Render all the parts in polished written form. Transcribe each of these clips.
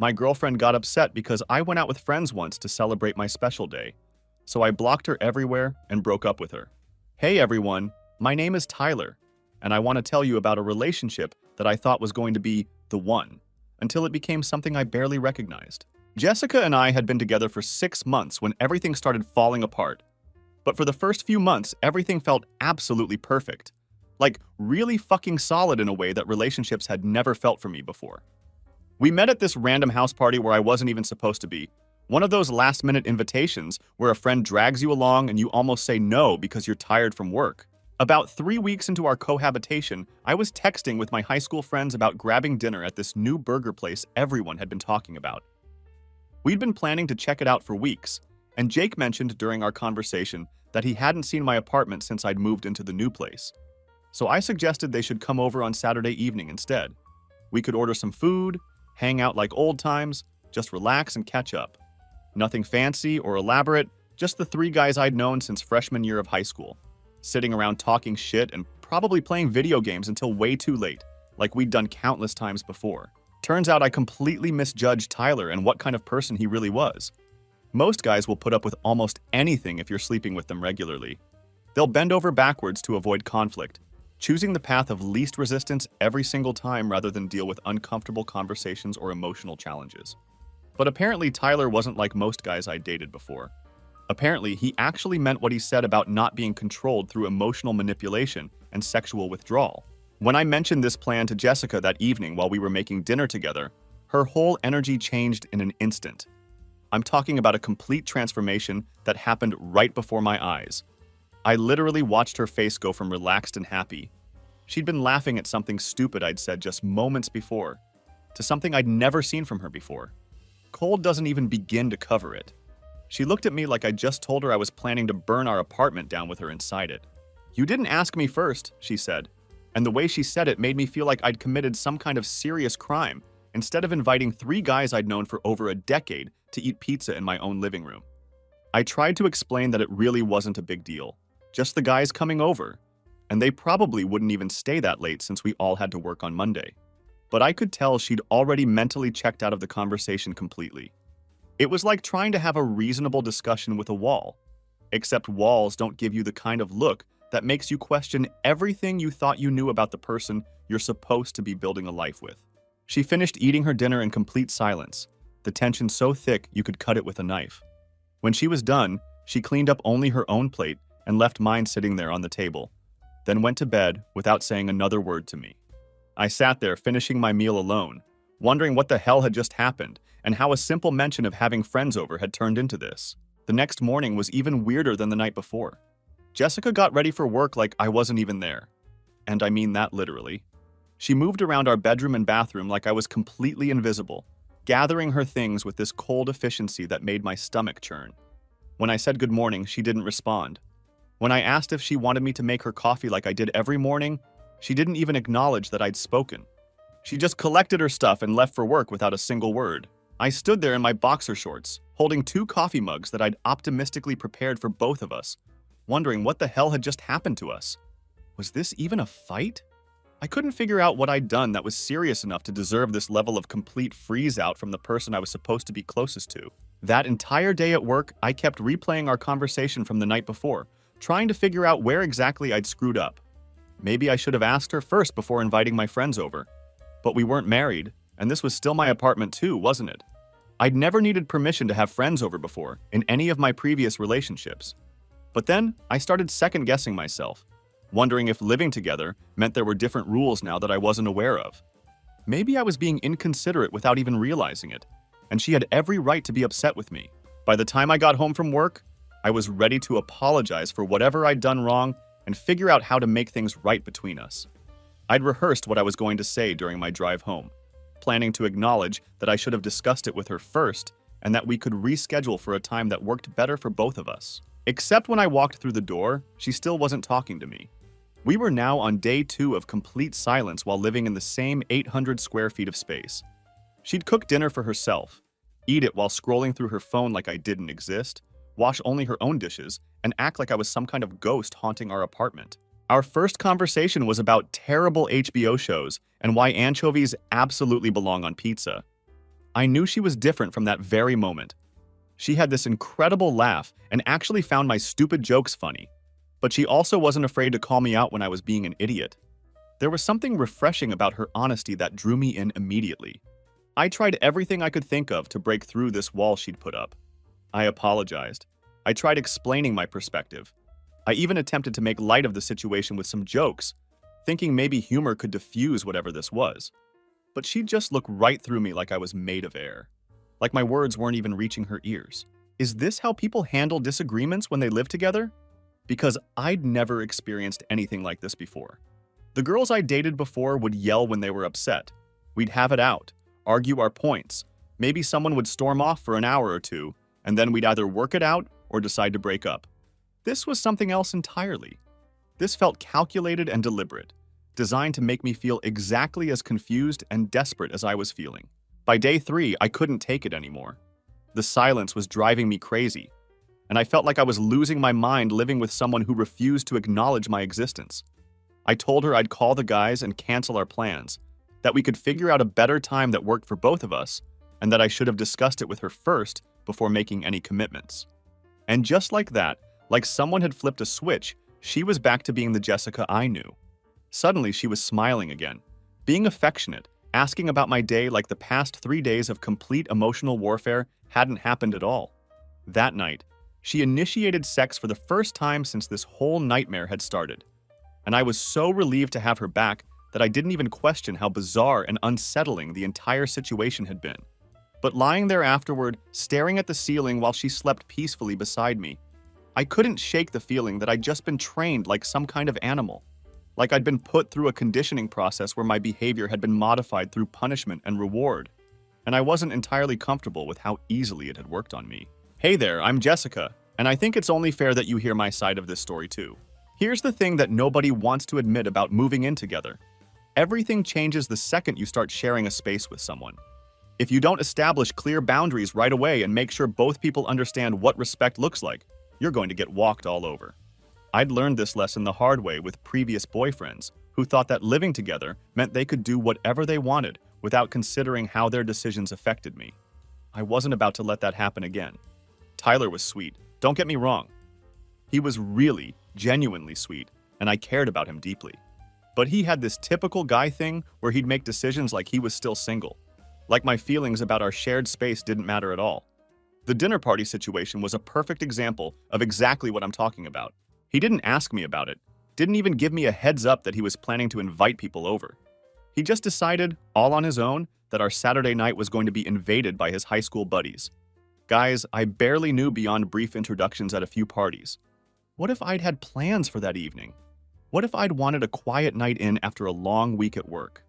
My girlfriend got upset because I went out with friends once to celebrate my special day. So I blocked her everywhere and broke up with her. Hey everyone, my name is Tyler, and I want to tell you about a relationship that I thought was going to be the one, until it became something I barely recognized. Jessica and I had been together for 6 months when everything started falling apart. But for the first few months, everything felt absolutely perfect. Like, really fucking solid in a way that relationships had never felt for me before. We met at this random house party where I wasn't even supposed to be. One of those last-minute invitations where a friend drags you along and you almost say no because you're tired from work. About 3 weeks into our cohabitation, I was texting with my high school friends about grabbing dinner at this new burger place everyone had been talking about. We'd been planning to check it out for weeks, and Jake mentioned during our conversation that he hadn't seen my apartment since I'd moved into the new place. So I suggested they should come over on Saturday evening instead. We could order some food, hang out like old times, just relax and catch up. Nothing fancy or elaborate, just the 3 guys I'd known since freshman year of high school, sitting around talking shit and probably playing video games until way too late, like we'd done countless times before. Turns out I completely misjudged Tyler and what kind of person he really was. Most guys will put up with almost anything if you're sleeping with them regularly. They'll bend over backwards to avoid conflict, choosing the path of least resistance every single time rather than deal with uncomfortable conversations or emotional challenges. But apparently Tyler wasn't like most guys I dated before. Apparently, he actually meant what he said about not being controlled through emotional manipulation and sexual withdrawal. When I mentioned this plan to Jessica that evening while we were making dinner together, her whole energy changed in an instant. I'm talking about a complete transformation that happened right before my eyes. I literally watched her face go from relaxed and happy. She'd been laughing at something stupid I'd said just moments before, to something I'd never seen from her before. Cold doesn't even begin to cover it. She looked at me like I just told her I was planning to burn our apartment down with her inside it. "You didn't ask me first," she said, and the way she said it made me feel like I'd committed some kind of serious crime instead of inviting 3 guys I'd known for over a decade to eat pizza in my own living room. I tried to explain that it really wasn't a big deal, just the guys coming over, and they probably wouldn't even stay that late since we all had to work on Monday. But I could tell she'd already mentally checked out of the conversation completely. It was like trying to have a reasonable discussion with a wall, except walls don't give you the kind of look that makes you question everything you thought you knew about the person you're supposed to be building a life with. She finished eating her dinner in complete silence, the tension so thick you could cut it with a knife. When she was done, she cleaned up only her own plate and left mine sitting there on the table, then went to bed without saying another word to me. I sat there finishing my meal alone, wondering what the hell had just happened and how a simple mention of having friends over had turned into this. The next morning was even weirder than the night before. Jessica got ready for work like I wasn't even there. And I mean that literally. She moved around our bedroom and bathroom like I was completely invisible, gathering her things with this cold efficiency that made my stomach churn. When I said good morning, she didn't respond. When I asked if she wanted me to make her coffee like I did every morning, she didn't even acknowledge that I'd spoken. She just collected her stuff and left for work without a single word. I stood there in my boxer shorts, holding 2 coffee mugs that I'd optimistically prepared for both of us, wondering what the hell had just happened to us. Was this even a fight? I couldn't figure out what I'd done that was serious enough to deserve this level of complete freeze-out from the person I was supposed to be closest to. That entire day at work, I kept replaying our conversation from the night before, trying to figure out where exactly I'd screwed up. Maybe I should have asked her first before inviting my friends over. But we weren't married, and this was still my apartment too, wasn't it? I'd never needed permission to have friends over before, in any of my previous relationships. But then, I started second-guessing myself, wondering if living together meant there were different rules now that I wasn't aware of. Maybe I was being inconsiderate without even realizing it, and she had every right to be upset with me. By the time I got home from work, I was ready to apologize for whatever I'd done wrong and figure out how to make things right between us. I'd rehearsed what I was going to say during my drive home, planning to acknowledge that I should have discussed it with her first and that we could reschedule for a time that worked better for both of us. Except when I walked through the door, she still wasn't talking to me. We were now on day 2 of complete silence while living in the same 800 square feet of space. She'd cook dinner for herself, eat it while scrolling through her phone like I didn't exist, wash only her own dishes, and act like I was some kind of ghost haunting our apartment. Our first conversation was about terrible HBO shows and why anchovies absolutely belong on pizza. I knew she was different from that very moment. She had this incredible laugh and actually found my stupid jokes funny. But she also wasn't afraid to call me out when I was being an idiot. There was something refreshing about her honesty that drew me in immediately. I tried everything I could think of to break through this wall she'd put up. I apologized. I tried explaining my perspective. I even attempted to make light of the situation with some jokes, thinking maybe humor could diffuse whatever this was. But she'd just look right through me like I was made of air. Like my words weren't even reaching her ears. Is this how people handle disagreements when they live together? Because I'd never experienced anything like this before. The girls I dated before would yell when they were upset. We'd have it out, argue our points. Maybe someone would storm off for an hour or two, and then we'd either work it out or decide to break up. This was something else entirely. This felt calculated and deliberate, designed to make me feel exactly as confused and desperate as I was feeling. By day 3, I couldn't take it anymore. The silence was driving me crazy, and I felt like I was losing my mind living with someone who refused to acknowledge my existence. I told her I'd call the guys and cancel our plans, that we could figure out a better time that worked for both of us, and that I should have discussed it with her first before making any commitments. And just like that, like someone had flipped a switch, she was back to being the Jessica I knew. Suddenly, she was smiling again, being affectionate, asking about my day like the past 3 days of complete emotional warfare hadn't happened at all. That night, she initiated sex for the first time since this whole nightmare had started. And I was so relieved to have her back that I didn't even question how bizarre and unsettling the entire situation had been. But lying there afterward, staring at the ceiling while she slept peacefully beside me, I couldn't shake the feeling that I'd just been trained like some kind of animal. Like I'd been put through a conditioning process where my behavior had been modified through punishment and reward. And I wasn't entirely comfortable with how easily it had worked on me. Hey there, I'm Jessica, and I think it's only fair that you hear my side of this story too. Here's the thing that nobody wants to admit about moving in together. Everything changes the second you start sharing a space with someone. If you don't establish clear boundaries right away and make sure both people understand what respect looks like, you're going to get walked all over. I'd learned this lesson the hard way with previous boyfriends who thought that living together meant they could do whatever they wanted without considering how their decisions affected me. I wasn't about to let that happen again. Tyler was sweet, don't get me wrong. He was really, genuinely sweet, and I cared about him deeply. But he had this typical guy thing where he'd make decisions like he was still single. Like my feelings about our shared space didn't matter at all. The dinner party situation was a perfect example of exactly what I'm talking about. He didn't ask me about it, didn't even give me a heads up that he was planning to invite people over. He just decided, all on his own, that our Saturday night was going to be invaded by his high school buddies. Guys I barely knew beyond brief introductions at a few parties. What if I'd had plans for that evening? What if I'd wanted a quiet night in after a long week at work?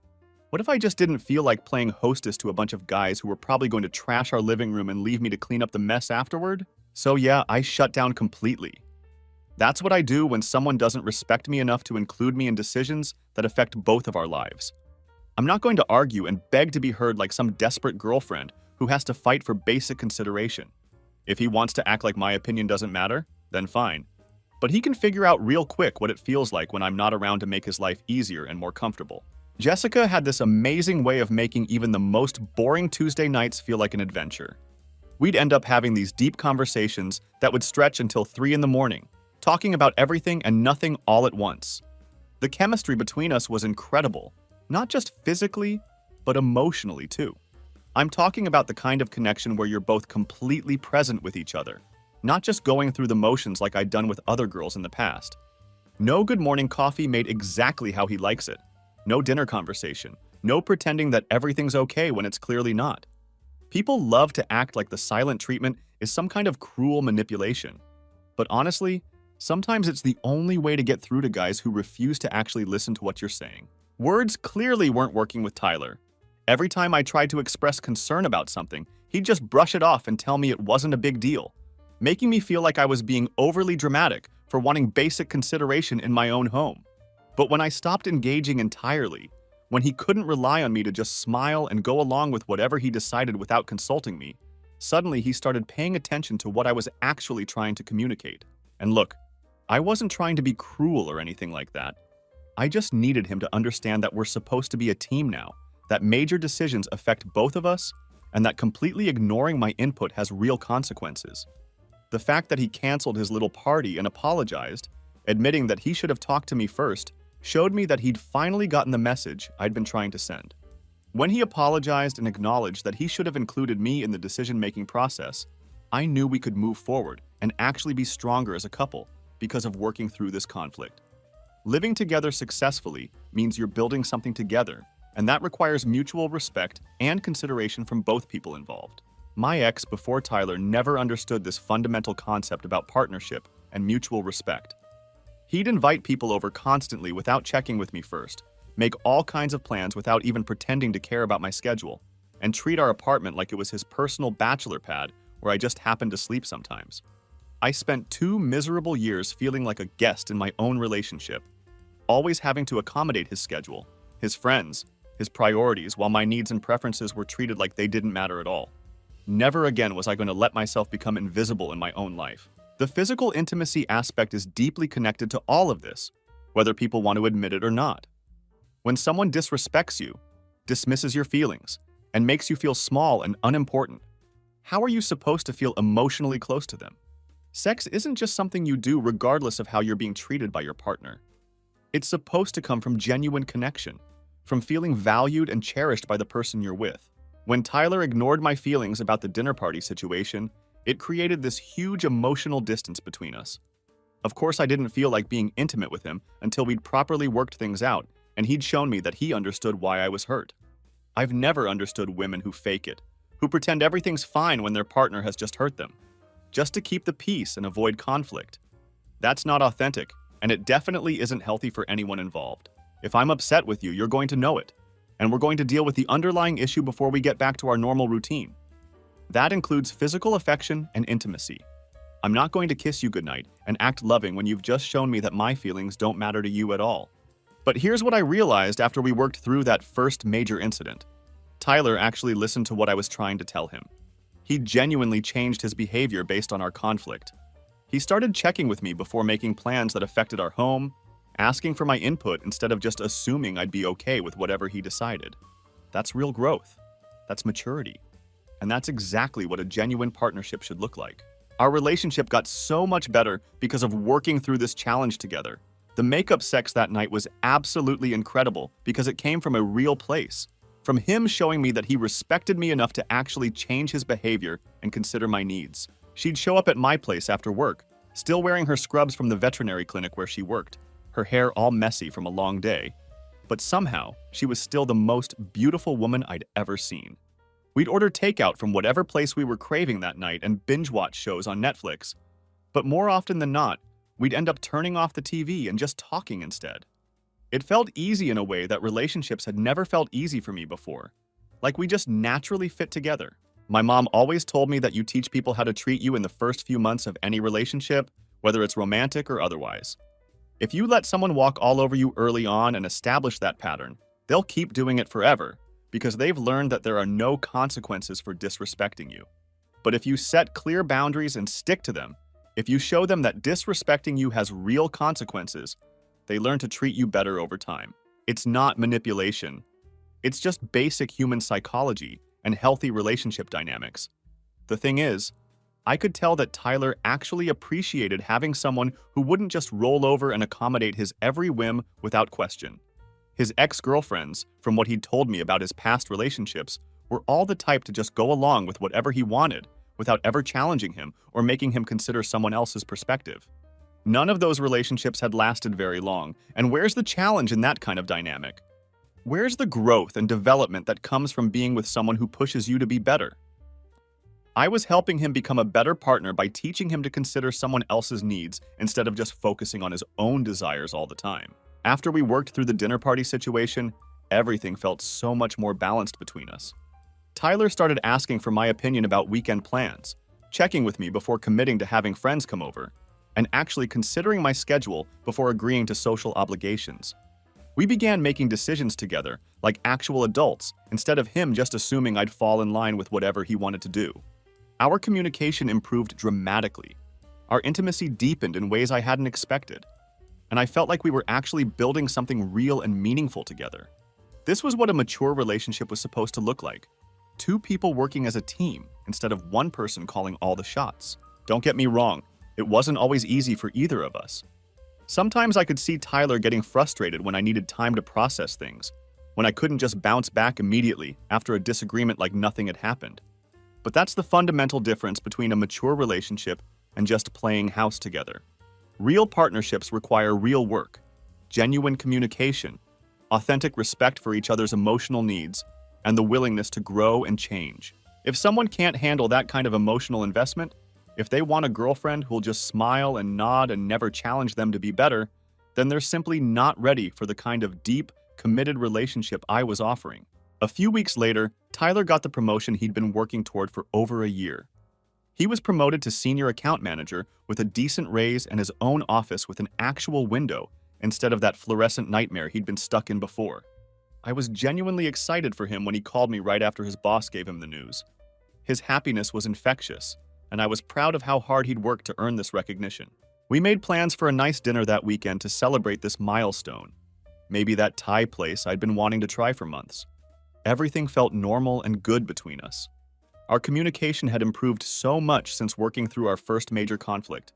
What if I just didn't feel like playing hostess to a bunch of guys who were probably going to trash our living room and leave me to clean up the mess afterward? So yeah, I shut down completely. That's what I do when someone doesn't respect me enough to include me in decisions that affect both of our lives. I'm not going to argue and beg to be heard like some desperate girlfriend who has to fight for basic consideration. If he wants to act like my opinion doesn't matter, then fine. But he can figure out real quick what it feels like when I'm not around to make his life easier and more comfortable. Jessica had this amazing way of making even the most boring Tuesday nights feel like an adventure. We'd end up having these deep conversations that would stretch until 3 in the morning, talking about everything and nothing all at once. The chemistry between us was incredible, not just physically, but emotionally too. I'm talking about the kind of connection where you're both completely present with each other, not just going through the motions like I'd done with other girls in the past. No good morning coffee made exactly how he likes it. No dinner conversation. No pretending that everything's okay when it's clearly not. People love to act like the silent treatment is some kind of cruel manipulation. But honestly, sometimes it's the only way to get through to guys who refuse to actually listen to what you're saying. Words clearly weren't working with Tyler. Every time I tried to express concern about something, he'd just brush it off and tell me it wasn't a big deal, making me feel like I was being overly dramatic for wanting basic consideration in my own home. But when I stopped engaging entirely, when he couldn't rely on me to just smile and go along with whatever he decided without consulting me, suddenly he started paying attention to what I was actually trying to communicate. And look, I wasn't trying to be cruel or anything like that. I just needed him to understand that we're supposed to be a team now, that major decisions affect both of us, and that completely ignoring my input has real consequences. The fact that he canceled his little party and apologized, admitting that he should have talked to me first, showed me that he'd finally gotten the message I'd been trying to send. When he apologized and acknowledged that he should have included me in the decision-making process, I knew we could move forward and actually be stronger as a couple because of working through this conflict. Living together successfully means you're building something together, and that requires mutual respect and consideration from both people involved. My ex before Tyler never understood this fundamental concept about partnership and mutual respect. He'd invite people over constantly without checking with me first, make all kinds of plans without even pretending to care about my schedule, and treat our apartment like it was his personal bachelor pad where I just happened to sleep sometimes. I spent 2 miserable years feeling like a guest in my own relationship, always having to accommodate his schedule, his friends, his priorities, while my needs and preferences were treated like they didn't matter at all. Never again was I going to let myself become invisible in my own life. The physical intimacy aspect is deeply connected to all of this, whether people want to admit it or not. When someone disrespects you, dismisses your feelings, and makes you feel small and unimportant, how are you supposed to feel emotionally close to them? Sex isn't just something you do regardless of how you're being treated by your partner. It's supposed to come from genuine connection, from feeling valued and cherished by the person you're with. When Tyler ignored my feelings about the dinner party situation, it created this huge emotional distance between us. Of course, I didn't feel like being intimate with him until we'd properly worked things out and he'd shown me that he understood why I was hurt. I've never understood women who fake it, who pretend everything's fine when their partner has just hurt them, just to keep the peace and avoid conflict. That's not authentic, and it definitely isn't healthy for anyone involved. If I'm upset with you, you're going to know it, and we're going to deal with the underlying issue before we get back to our normal routine. That includes physical affection and intimacy. I'm not going to kiss you goodnight and act loving when you've just shown me that my feelings don't matter to you at all. But here's what I realized after we worked through that first major incident. Tyler actually listened to what I was trying to tell him. He genuinely changed his behavior based on our conflict. He started checking with me before making plans that affected our home, asking for my input instead of just assuming I'd be okay with whatever he decided. That's real growth. That's maturity. And that's exactly what a genuine partnership should look like. Our relationship got so much better because of working through this challenge together. The makeup sex that night was absolutely incredible because it came from a real place. From him showing me that he respected me enough to actually change his behavior and consider my needs. She'd show up at my place after work, still wearing her scrubs from the veterinary clinic where she worked, her hair all messy from a long day. But somehow, she was still the most beautiful woman I'd ever seen. We'd order takeout from whatever place we were craving that night and binge-watch shows on Netflix. But more often than not, we'd end up turning off the TV and just talking instead. It felt easy in a way that relationships had never felt easy for me before. Like we just naturally fit together. My mom always told me that you teach people how to treat you in the first few months of any relationship, whether it's romantic or otherwise. If you let someone walk all over you early on and establish that pattern, they'll keep doing it forever because they've learned that there are no consequences for disrespecting you. But if you set clear boundaries and stick to them, if you show them that disrespecting you has real consequences, they learn to treat you better over time. It's not manipulation. It's just basic human psychology and healthy relationship dynamics. The thing is, I could tell that Tyler actually appreciated having someone who wouldn't just roll over and accommodate his every whim without question. His ex-girlfriends, from what he'd told me about his past relationships, were all the type to just go along with whatever he wanted without ever challenging him or making him consider someone else's perspective. None of those relationships had lasted very long, and where's the challenge in that kind of dynamic? Where's the growth and development that comes from being with someone who pushes you to be better? I was helping him become a better partner by teaching him to consider someone else's needs instead of just focusing on his own desires all the time. After we worked through the dinner party situation, everything felt so much more balanced between us. Tyler started asking for my opinion about weekend plans, checking with me before committing to having friends come over, and actually considering my schedule before agreeing to social obligations. We began making decisions together, like actual adults, instead of him just assuming I'd fall in line with whatever he wanted to do. Our communication improved dramatically. Our intimacy deepened in ways I hadn't expected, and I felt like we were actually building something real and meaningful together. This was what a mature relationship was supposed to look like. two people working as a team instead of one person calling all the shots. Don't get me wrong, it wasn't always easy for either of us. Sometimes I could see Tyler getting frustrated when I needed time to process things, when I couldn't just bounce back immediately after a disagreement like nothing had happened. But that's the fundamental difference between a mature relationship and just playing house together. Real partnerships require real work, genuine communication, authentic respect for each other's emotional needs, and the willingness to grow and change. If someone can't handle that kind of emotional investment, if they want a girlfriend who'll just smile and nod and never challenge them to be better, then they're simply not ready for the kind of deep, committed relationship I was offering. A few weeks later, Tyler got the promotion he'd been working toward for over a year. He was promoted to senior account manager with a decent raise and his own office with an actual window instead of that fluorescent nightmare he'd been stuck in before. I was genuinely excited for him when he called me right after his boss gave him the news. His happiness was infectious, and I was proud of how hard he'd worked to earn this recognition. We made plans for a nice dinner that weekend to celebrate this milestone. Maybe that Thai place I'd been wanting to try for months. Everything felt normal and good between us. Our communication had improved so much since working through our first major conflict,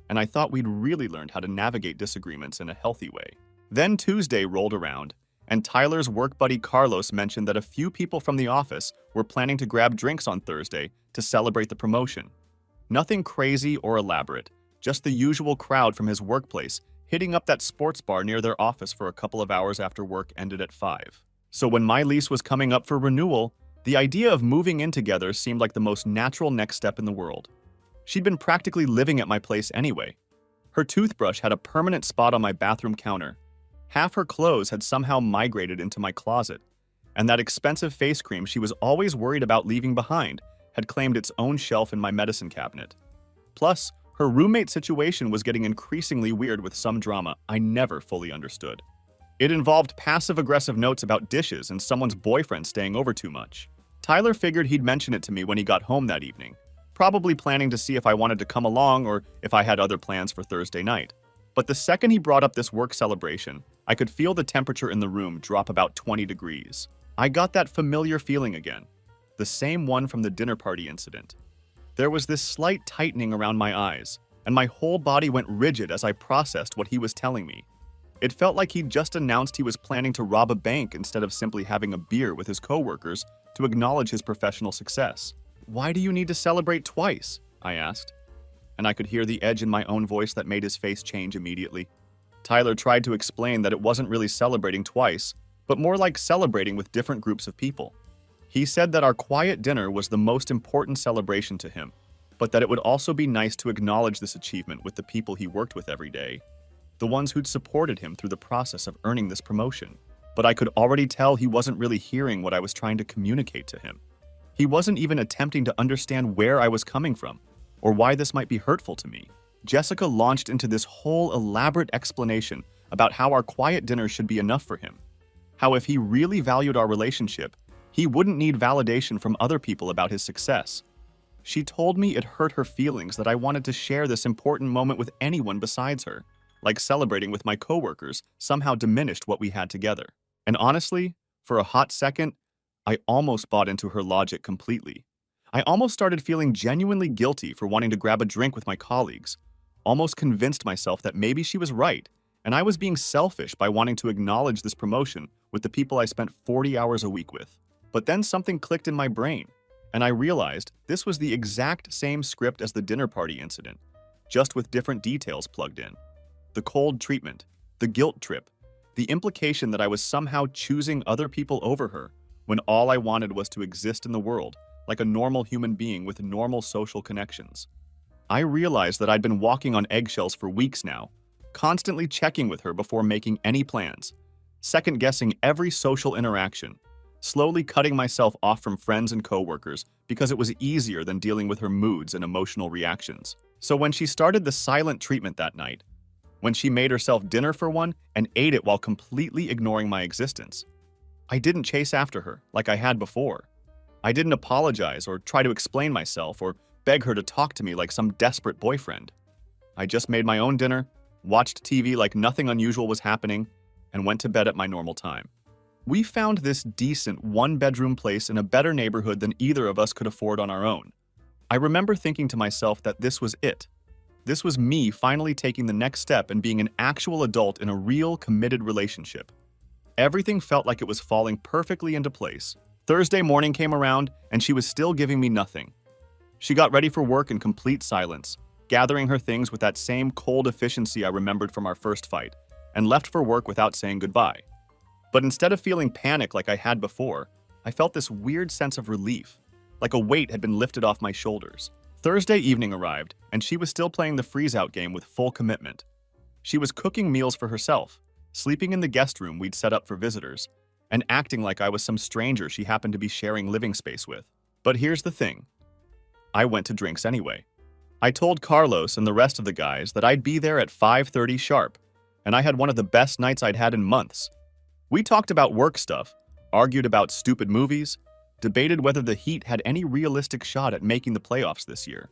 and I thought we'd really learned how to navigate disagreements in a healthy way. Then Tuesday rolled around, and Tyler's work buddy Carlos mentioned that a few people from the office were planning to grab drinks on Thursday to celebrate the promotion. Nothing crazy or elaborate, just the usual crowd from his workplace hitting up that sports bar near their office for a couple of hours after work ended at 5. So when my lease was coming up for renewal, the idea of moving in together seemed like the most natural next step in the world. She'd been practically living at my place anyway. Her toothbrush had a permanent spot on my bathroom counter. Half her clothes had somehow migrated into my closet, and that expensive face cream she was always worried about leaving behind had claimed its own shelf in my medicine cabinet. Plus, her roommate situation was getting increasingly weird with some drama I never fully understood. It involved passive-aggressive notes about dishes and someone's boyfriend staying over too much. Tyler figured he'd mention it to me when he got home that evening, probably planning to see if I wanted to come along or if I had other plans for Thursday night. But the second he brought up this work celebration, I could feel the temperature in the room drop about 20 degrees. I got that familiar feeling again, the same one from the dinner party incident. There was this slight tightening around my eyes, and my whole body went rigid as I processed what he was telling me. It felt like he'd just announced he was planning to rob a bank instead of simply having a beer with his coworkers to acknowledge his professional success. "Why do you need to celebrate twice?" I asked, and I could hear the edge in my own voice that made his face change immediately. Tyler tried to explain that it wasn't really celebrating twice, but more like celebrating with different groups of people. He said that our quiet dinner was the most important celebration to him, but that it would also be nice to acknowledge this achievement with the people he worked with every day, the ones who'd supported him through the process of earning this promotion. But I could already tell he wasn't really hearing what I was trying to communicate to him. He wasn't even attempting to understand where I was coming from, or why this might be hurtful to me. Jessica launched into this whole elaborate explanation about how our quiet dinner should be enough for him. How if he really valued our relationship, he wouldn't need validation from other people about his success. She told me it hurt her feelings that I wanted to share this important moment with anyone besides her, like celebrating with my coworkers somehow diminished what we had together. And honestly, for a hot second, I almost bought into her logic completely. I almost started feeling genuinely guilty for wanting to grab a drink with my colleagues, almost convinced myself that maybe she was right, and I was being selfish by wanting to acknowledge this promotion with the people I spent 40 hours a week with. But then something clicked in my brain, and I realized this was the exact same script as the dinner party incident, just with different details plugged in. The cold treatment, the guilt trip, the implication that I was somehow choosing other people over her when all I wanted was to exist in the world like a normal human being with normal social connections. I realized that I'd been walking on eggshells for weeks now, constantly checking with her before making any plans, second-guessing every social interaction, slowly cutting myself off from friends and coworkers because it was easier than dealing with her moods and emotional reactions. So when she started the silent treatment that night, when she made herself dinner for one and ate it while completely ignoring my existence, I didn't chase after her like I had before. I didn't apologize or try to explain myself or beg her to talk to me like some desperate boyfriend. I just made my own dinner, watched TV like nothing unusual was happening, and went to bed at my normal time. We found this decent one-bedroom place in a better neighborhood than either of us could afford on our own. I remember thinking to myself that this was it. This was me finally taking the next step and being an actual adult in a real, committed relationship. Everything felt like it was falling perfectly into place. Thursday morning came around, and she was still giving me nothing. She got ready for work in complete silence, gathering her things with that same cold efficiency I remembered from our first fight, and left for work without saying goodbye. But instead of feeling panic like I had before, I felt this weird sense of relief, like a weight had been lifted off my shoulders. Thursday evening arrived, and she was still playing the freeze-out game with full commitment. She was cooking meals for herself, sleeping in the guest room we'd set up for visitors, and acting like I was some stranger she happened to be sharing living space with. But here's the thing. I went to drinks anyway. I told Carlos and the rest of the guys that I'd be there at 5:30 sharp, and I had one of the best nights I'd had in months. We talked about work stuff, argued about stupid movies, debated whether the Heat had any realistic shot at making the playoffs this year.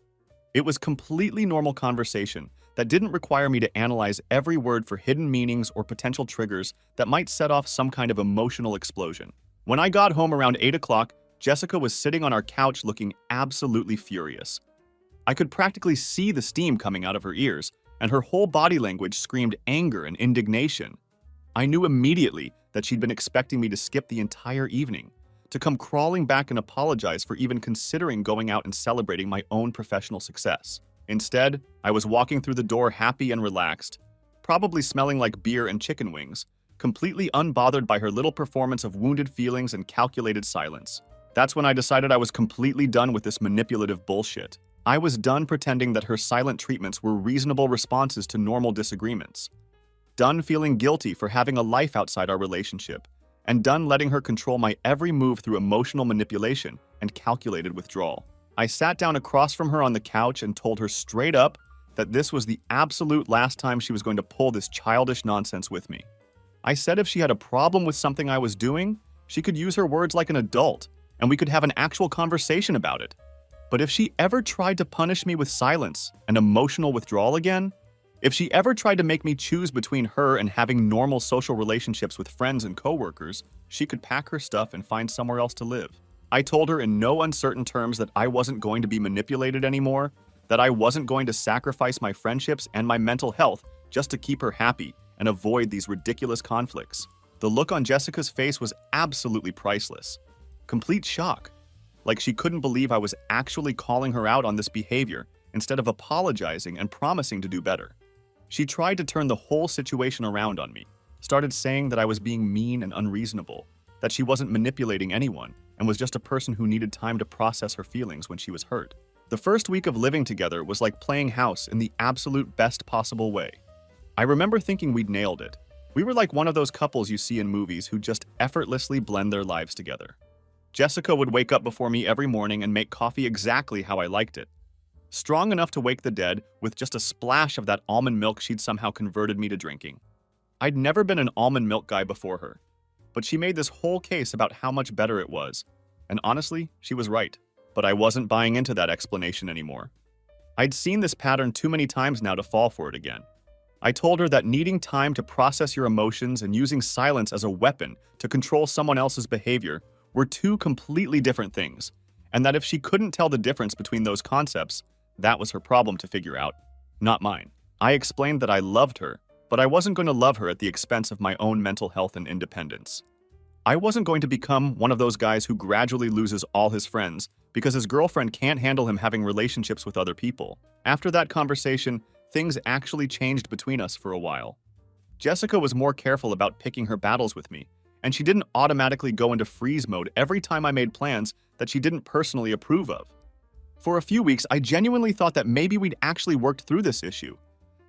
It was completely normal conversation that didn't require me to analyze every word for hidden meanings or potential triggers that might set off some kind of emotional explosion. When I got home around 8 o'clock, Jessica was sitting on our couch looking absolutely furious. I could practically see the steam coming out of her ears, and her whole body language screamed anger and indignation. I knew immediately that she'd been expecting me to skip the entire evening, to come crawling back and apologize for even considering going out and celebrating my own professional success. Instead, I was walking through the door happy and relaxed, probably smelling like beer and chicken wings, completely unbothered by her little performance of wounded feelings and calculated silence. That's when I decided I was completely done with this manipulative bullshit. I was done pretending that her silent treatments were reasonable responses to normal disagreements. Done feeling guilty for having a life outside our relationship, and done letting her control my every move through emotional manipulation and calculated withdrawal. I sat down across from her on the couch and told her straight up that this was the absolute last time she was going to pull this childish nonsense with me. I said if she had a problem with something I was doing, she could use her words like an adult, and we could have an actual conversation about it. But if she ever tried to punish me with silence and emotional withdrawal again, if she ever tried to make me choose between her and having normal social relationships with friends and coworkers, she could pack her stuff and find somewhere else to live. I told her in no uncertain terms that I wasn't going to be manipulated anymore, that I wasn't going to sacrifice my friendships and my mental health just to keep her happy and avoid these ridiculous conflicts. The look on Jessica's face was absolutely priceless. Complete shock. Like she couldn't believe I was actually calling her out on this behavior instead of apologizing and promising to do better. She tried to turn the whole situation around on me, started saying that I was being mean and unreasonable, that she wasn't manipulating anyone, and was just a person who needed time to process her feelings when she was hurt. The first week of living together was like playing house in the absolute best possible way. I remember thinking we'd nailed it. We were like one of those couples you see in movies who just effortlessly blend their lives together. Jessica would wake up before me every morning and make coffee exactly how I liked it. Strong enough to wake the dead with just a splash of that almond milk she'd somehow converted me to drinking. I'd never been an almond milk guy before her, but she made this whole case about how much better it was. And honestly, she was right. But I wasn't buying into that explanation anymore. I'd seen this pattern too many times now to fall for it again. I told her that needing time to process your emotions and using silence as a weapon to control someone else's behavior were two completely different things, and that if she couldn't tell the difference between those concepts, that was her problem to figure out, not mine. I explained that I loved her, but I wasn't going to love her at the expense of my own mental health and independence. I wasn't going to become one of those guys who gradually loses all his friends because his girlfriend can't handle him having relationships with other people. After that conversation, things actually changed between us for a while. Jessica was more careful about picking her battles with me, and she didn't automatically go into freeze mode every time I made plans that she didn't personally approve of. For a few weeks, I genuinely thought that maybe we'd actually worked through this issue,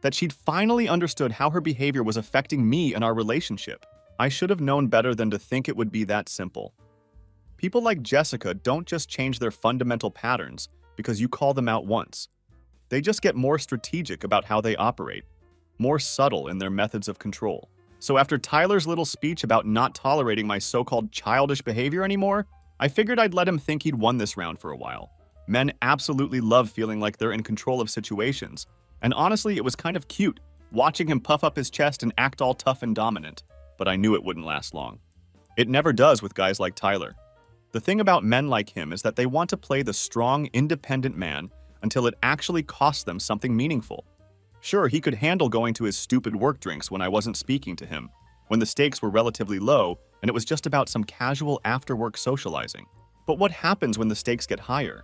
that she'd finally understood how her behavior was affecting me and our relationship. I should have known better than to think it would be that simple. People like Jessica don't just change their fundamental patterns because you call them out once. They just get more strategic about how they operate, more subtle in their methods of control. So after Tyler's little speech about not tolerating my so-called childish behavior anymore, I figured I'd let him think he'd won this round for a while. Men absolutely love feeling like they're in control of situations, and honestly, it was kind of cute watching him puff up his chest and act all tough and dominant, but I knew it wouldn't last long. It never does with guys like Tyler. The thing about men like him is that they want to play the strong, independent man until it actually costs them something meaningful. Sure, he could handle going to his stupid work drinks when I wasn't speaking to him, when the stakes were relatively low and it was just about some casual after-work socializing. But what happens when the stakes get higher?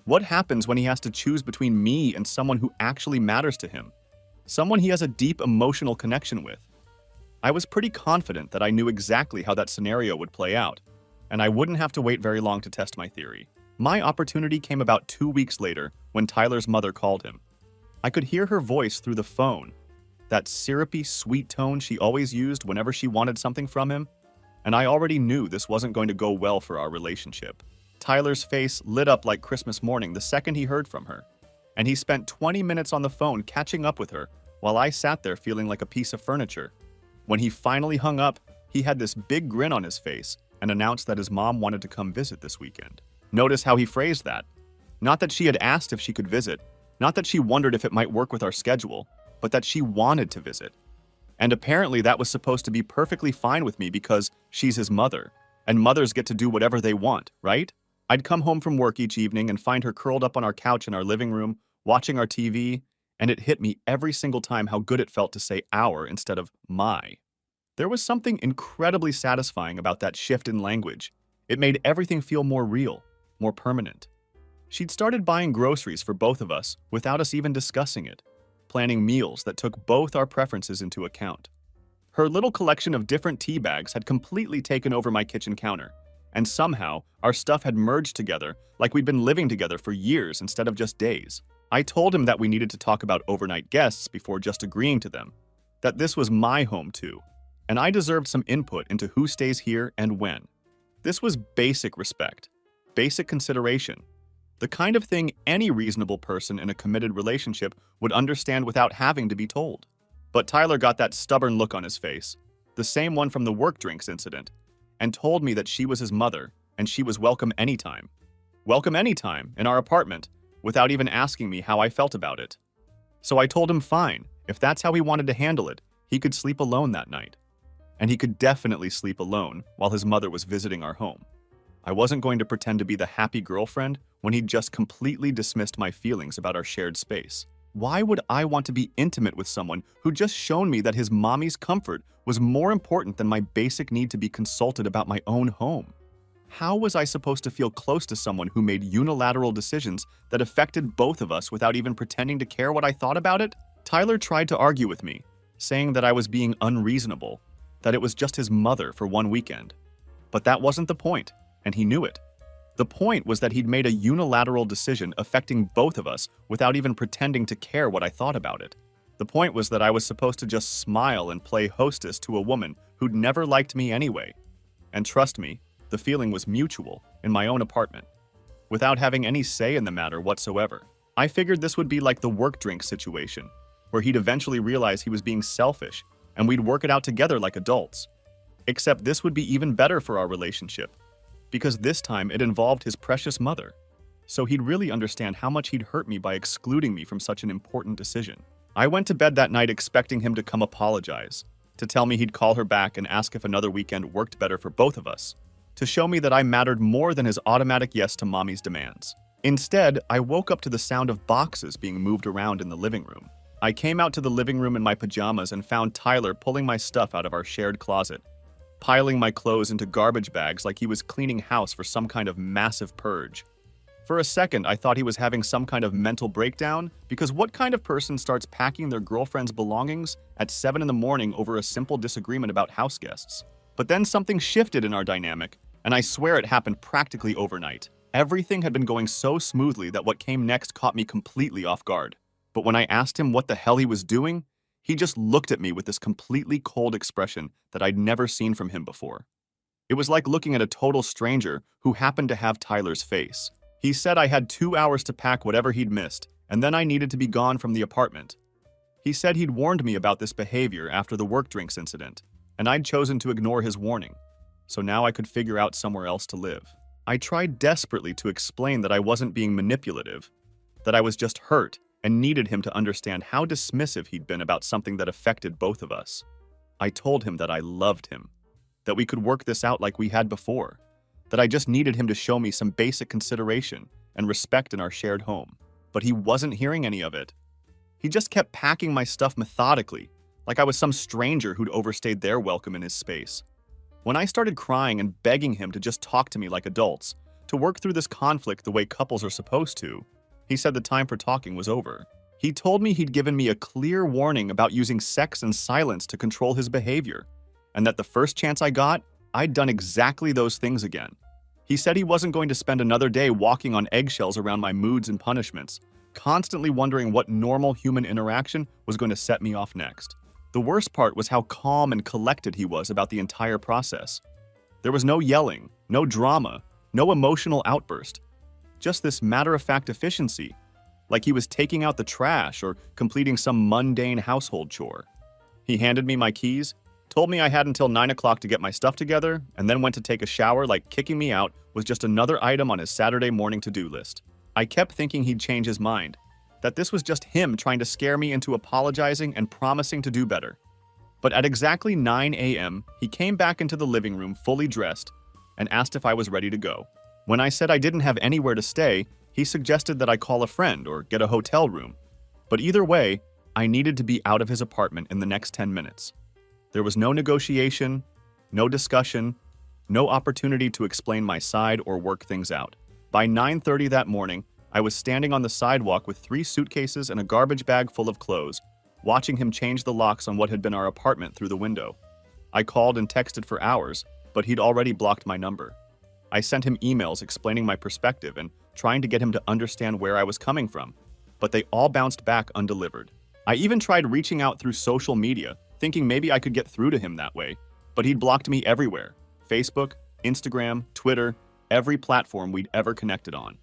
What happens when he has to choose between me and someone who actually matters to him? Someone he has a deep emotional connection with? I was pretty confident that I knew exactly how that scenario would play out, and I wouldn't have to wait very long to test my theory. My opportunity came about 2 weeks later when Tyler's mother called him. I could hear her voice through the phone, that syrupy, sweet tone she always used whenever she wanted something from him, and I already knew this wasn't going to go well for our relationship. Tyler's face lit up like Christmas morning the second he heard from her, and he spent 20 minutes on the phone catching up with her while I sat there feeling like a piece of furniture. When he finally hung up, he had this big grin on his face and announced that his mom wanted to come visit this weekend. Notice how he phrased that. Not that she had asked if she could visit, not that she wondered if it might work with our schedule, but that she wanted to visit. And apparently that was supposed to be perfectly fine with me because she's his mother, and mothers get to do whatever they want, right? I'd come home from work each evening and find her curled up on our couch in our living room, watching our TV, and it hit me every single time how good it felt to say our instead of my. There was something incredibly satisfying about that shift in language. It made everything feel more real, more permanent. She'd started buying groceries for both of us without us even discussing it, planning meals that took both our preferences into account. Her little collection of different tea bags had completely taken over my kitchen counter, and somehow our stuff had merged together like we'd been living together for years instead of just days. I told him that we needed to talk about overnight guests before just agreeing to them, that this was my home too, and I deserved some input into who stays here and when. This was basic respect, basic consideration, the kind of thing any reasonable person in a committed relationship would understand without having to be told. But Tyler got that stubborn look on his face, the same one from the work drinks incident, and told me that she was his mother and she was welcome anytime. Welcome anytime in our apartment, without even asking me how I felt about it. So I told him fine, if that's how he wanted to handle it, he could sleep alone that night. And he could definitely sleep alone while his mother was visiting our home. I wasn't going to pretend to be the happy girlfriend when he'd just completely dismissed my feelings about our shared space. Why would I want to be intimate with someone who just shown me that his mommy's comfort was more important than my basic need to be consulted about my own home? How was I supposed to feel close to someone who made unilateral decisions that affected both of us without even pretending to care what I thought about it? Tyler tried to argue with me, saying that I was being unreasonable, that it was just his mother for one weekend. But that wasn't the point, and he knew it. The point was that he'd made a unilateral decision affecting both of us without even pretending to care what I thought about it. The point was that I was supposed to just smile and play hostess to a woman who'd never liked me anyway. And trust me, the feeling was mutual in my own apartment, without having any say in the matter whatsoever. I figured this would be like the work drink situation, where he'd eventually realize he was being selfish and we'd work it out together like adults. Except this would be even better for our relationship, because this time it involved his precious mother. So he'd really understand how much he'd hurt me by excluding me from such an important decision. I went to bed that night expecting him to come apologize, to tell me he'd call her back and ask if another weekend worked better for both of us, to show me that I mattered more than his automatic yes to mommy's demands. Instead, I woke up to the sound of boxes being moved around in the living room. I came out to the living room in my pajamas and found Tyler pulling my stuff out of our shared closet, piling my clothes into garbage bags like he was cleaning house for some kind of massive purge. For a second, I thought he was having some kind of mental breakdown, because what kind of person starts packing their girlfriend's belongings at 7 in the morning over a simple disagreement about house guests? But then something shifted in our dynamic, and I swear it happened practically overnight. Everything had been going so smoothly that what came next caught me completely off guard. But when I asked him what the hell he was doing, he just looked at me with this completely cold expression that I'd never seen from him before. It was like looking at a total stranger who happened to have Tyler's face. He said I had 2 hours to pack whatever he'd missed, and then I needed to be gone from the apartment. He said he'd warned me about this behavior after the work drinks incident, and I'd chosen to ignore his warning, so now I could figure out somewhere else to live. I tried desperately to explain that I wasn't being manipulative, that I was just hurt and needed him to understand how dismissive he'd been about something that affected both of us. I told him that I loved him, that we could work this out like we had before, that I just needed him to show me some basic consideration and respect in our shared home. But he wasn't hearing any of it. He just kept packing my stuff methodically, like I was some stranger who'd overstayed their welcome in his space. When I started crying and begging him to just talk to me like adults, to work through this conflict the way couples are supposed to, he said the time for talking was over. He told me he'd given me a clear warning about using sex and silence to control his behavior, and that the first chance I got, I'd done exactly those things again. He said he wasn't going to spend another day walking on eggshells around my moods and punishments, constantly wondering what normal human interaction was going to set me off next. The worst part was how calm and collected he was about the entire process. There was no yelling, no drama, no emotional outburst. Just this matter-of-fact efficiency, like he was taking out the trash or completing some mundane household chore. He handed me my keys, told me I had until 9 o'clock to get my stuff together, and then went to take a shower like kicking me out was just another item on his Saturday morning to-do list. I kept thinking he'd change his mind, that this was just him trying to scare me into apologizing and promising to do better. But at exactly 9 a.m., he came back into the living room fully dressed and asked if I was ready to go. When I said I didn't have anywhere to stay, he suggested that I call a friend or get a hotel room. But either way, I needed to be out of his apartment in the next 10 minutes. There was no negotiation, no discussion, no opportunity to explain my side or work things out. By 9:30 that morning, I was standing on the sidewalk with 3 suitcases and a garbage bag full of clothes, watching him change the locks on what had been our apartment through the window. I called and texted for hours, but he'd already blocked my number. I sent him emails explaining my perspective and trying to get him to understand where I was coming from, but they all bounced back undelivered. I even tried reaching out through social media, thinking maybe I could get through to him that way, but he'd blocked me everywhere: Facebook, Instagram, Twitter, every platform we'd ever connected on.